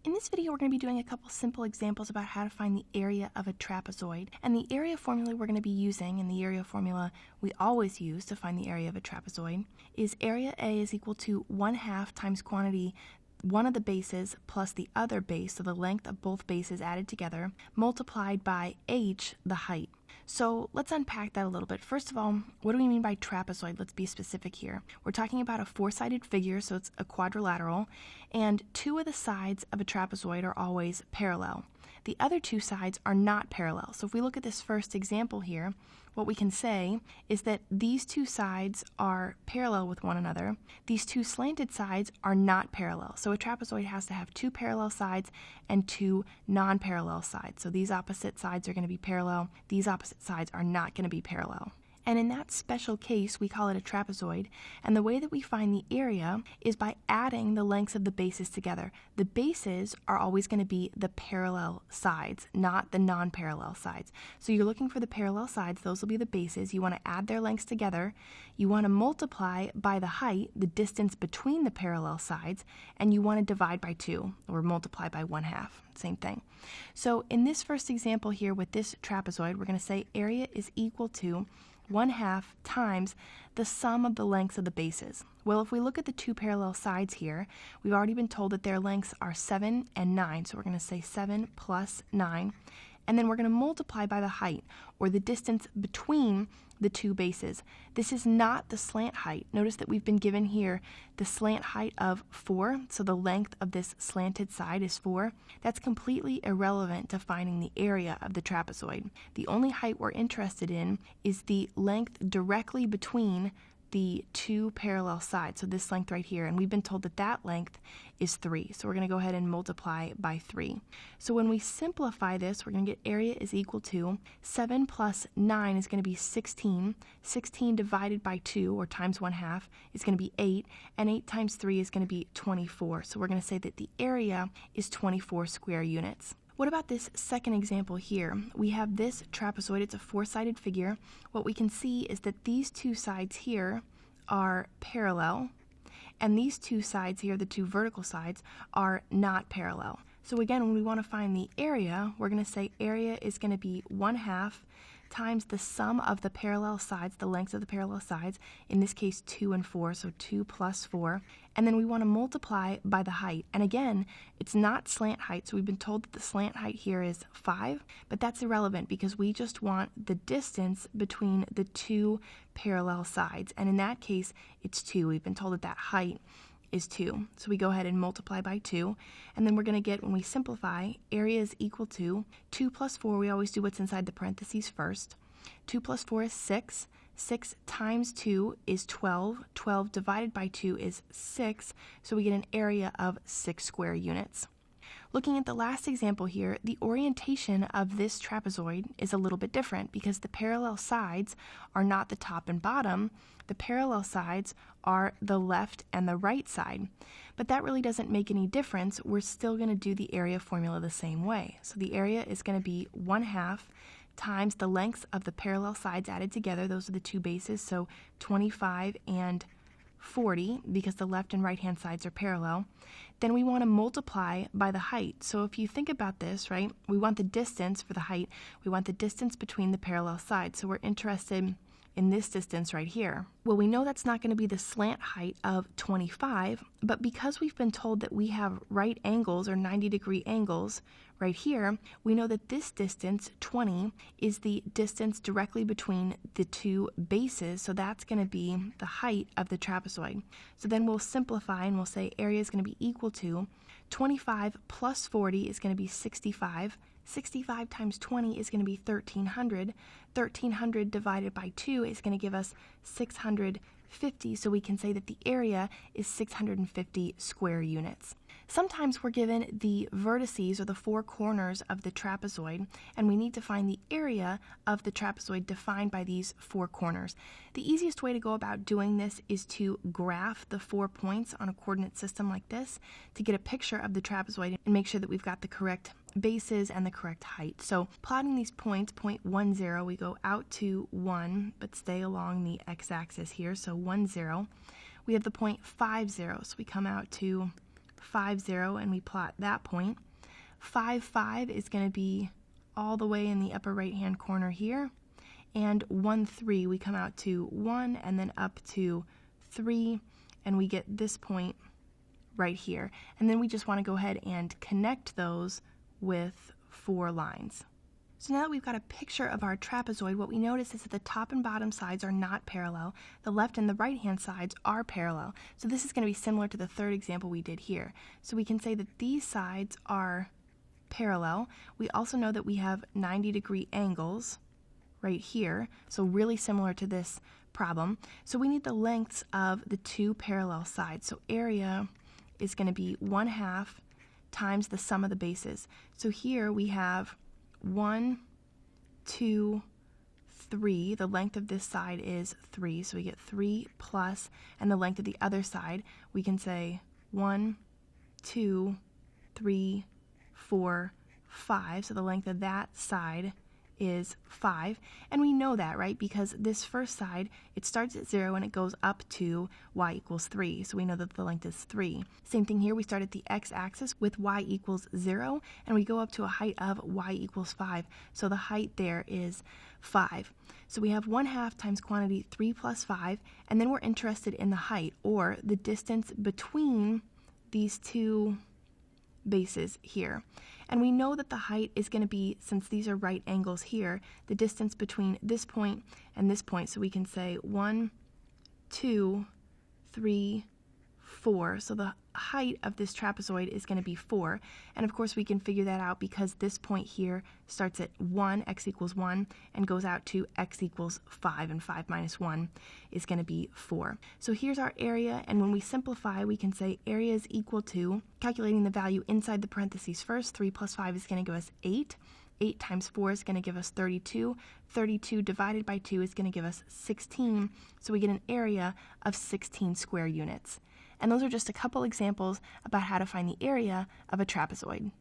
In this video, we're going to be doing a couple simple examples about how to find the area of a trapezoid. And the area formula we're going to be using, and the area formula we always use to find the area of a trapezoid, is area A is equal to 1/2 times quantity one of the bases plus the other base, so the length of both bases added together, multiplied by h, the height. So let's unpack that a little bit. First of all, what do we mean by trapezoid? Let's be specific here. We're talking about a four-sided figure, so it's a quadrilateral, and two of the sides of a trapezoid are always parallel. The other two sides are not parallel. So if we look at this first example here, what we can say is that these two sides are parallel with one another. These two slanted sides are not parallel. So a trapezoid has to have two parallel sides and two non-parallel sides. So these opposite sides are going to be parallel. These opposite sides are not going to be parallel. And in that special case, we call it a trapezoid. And the way that we find the area is by adding the lengths of the bases together. The bases are always going to be the parallel sides, not the non-parallel sides. So you're looking for the parallel sides. Those will be the bases. You want to add their lengths together. You want to multiply by the height, the distance between the parallel sides, and you want to divide by 2, or multiply by 1/2. Same thing. So in this first example here with this trapezoid, we're going to say area is equal to 1/2 times the sum of the lengths of the bases. Well, if we look at the two parallel sides here, we've already been told that their lengths are 7 and 9. So we're going to say 7 plus 9. And then we're going to multiply by the height, or the distance between the two bases. This is not the slant height. Notice that we've been given here the slant height of 4, so the length of this slanted side is 4. That's completely irrelevant to finding the area of the trapezoid. The only height we're interested in is the length directly between the two parallel sides, so this length right here, and we've been told that that length is 3, so we're going to go ahead and multiply by 3. So when we simplify this, we're going to get area is equal to 7 plus 9 is going to be 16. 16 divided by 2, or times 1/2, is going to be 8, and 8 times 3 is going to be 24. So we're going to say that the area is 24 square units. What about this second example here? We have this trapezoid. It's a four-sided figure. What we can see is that these two sides here are parallel, and these two sides here, the two vertical sides, are not parallel. So again, when we want to find the area, we're going to say area is going to be 1/2 times the sum of the parallel sides, the lengths of the parallel sides, in this case 2 and 4, so 2 plus 4, and then we want to multiply by the height. And again, it's not slant height, so we've been told that the slant height here is 5, but that's irrelevant because we just want the distance between the two parallel sides, and in that case, it's 2. We've been told that that height is 2. So we go ahead and multiply by 2, and then we're going to get, when we simplify, area is equal to 2 plus 4. We always do what's inside the parentheses first. 2 plus 4 is 6. 6 times 2 is 12. 12 divided by 2 is 6, so we get an area of 6 square units. Looking at the last example here, the orientation of this trapezoid is a little bit different because the parallel sides are not the top and bottom. The parallel sides are the left and the right side. But that really doesn't make any difference. We're still going to do the area formula the same way. So the area is going to be 1/2 times the lengths of the parallel sides added together. Those are the two bases, so 25 and 40, because the left and right hand sides are parallel. Then we want to multiply by the height. So if you think about this, right, we want the distance for the height. We want the distance between the parallel sides. So we're interested in this distance right here. Well, we know that's not going to be the slant height of 25, but because we've been told that we have right angles, or 90-degree angles right here, we know that this distance, 20, is the distance directly between the two bases, so that's going to be the height of the trapezoid. So then we'll simplify and we'll say area is going to be equal to 25 plus 40 is going to be 65. 65 times 20 is going to be 1,300. 1,300 divided by 2 is going to give us 650, so we can say that the area is 650 square units. Sometimes we're given the vertices, or the four corners of the trapezoid, and we need to find the area of the trapezoid defined by these four corners. The easiest way to go about doing this is to graph the 4 points on a coordinate system like this to get a picture of the trapezoid and make sure that we've got the correct bases and the correct height. So plotting these points, point 1, 0, we go out to 1, but stay along the x-axis here, so 1, 0. We have the point 5, 0, so we come out to 5, 0, and we plot that point. 5, 5 is going to be all the way in the upper right-hand corner here. And 1, 3, we come out to 1 and then up to 3, and we get this point right here. And then we just want to go ahead and connect those with 4 lines. So now that we've got a picture of our trapezoid, what we notice is that the top and bottom sides are not parallel. The left and the right-hand sides are parallel. So this is going to be similar to the third example we did here. So we can say that these sides are parallel. We also know that we have 90-degree angles right here, so really similar to this problem. So we need the lengths of the two parallel sides. So area is going to be 1/2 times the sum of the bases. So here we have 1, 2, 3. The length of this side is 3, so we get 3 plus, and the length of the other side, we can say 1, 2, 3, 4, 5. So the length of that side is 5, and we know that, right, because this first side, it starts at 0 and it goes up to y equals 3, so we know that the length is 3. Same thing here, we start at the x-axis with y equals 0, and we go up to a height of y equals 5, so the height there is 5. So we have 1/2 times quantity 3 plus 5, and then we're interested in the height, or the distance between these two bases here. And we know that the height is going to be, since these are right angles here, the distance between this point and this point. So we can say 1, 2, 3, 4. So the height of this trapezoid is going to be 4. And of course we can figure that out because this point here starts at 1, x equals 1, and goes out to x equals 5, and 5 minus 1 is going to be 4. So here's our area, and when we simplify, we can say area is equal to, calculating the value inside the parentheses first, 3 plus 5 is going to give us 8. 8 times 4 is going to give us 32. 32 divided by 2 is going to give us 16. So we get an area of 16 square units. And those are just a couple examples about how to find the area of a trapezoid.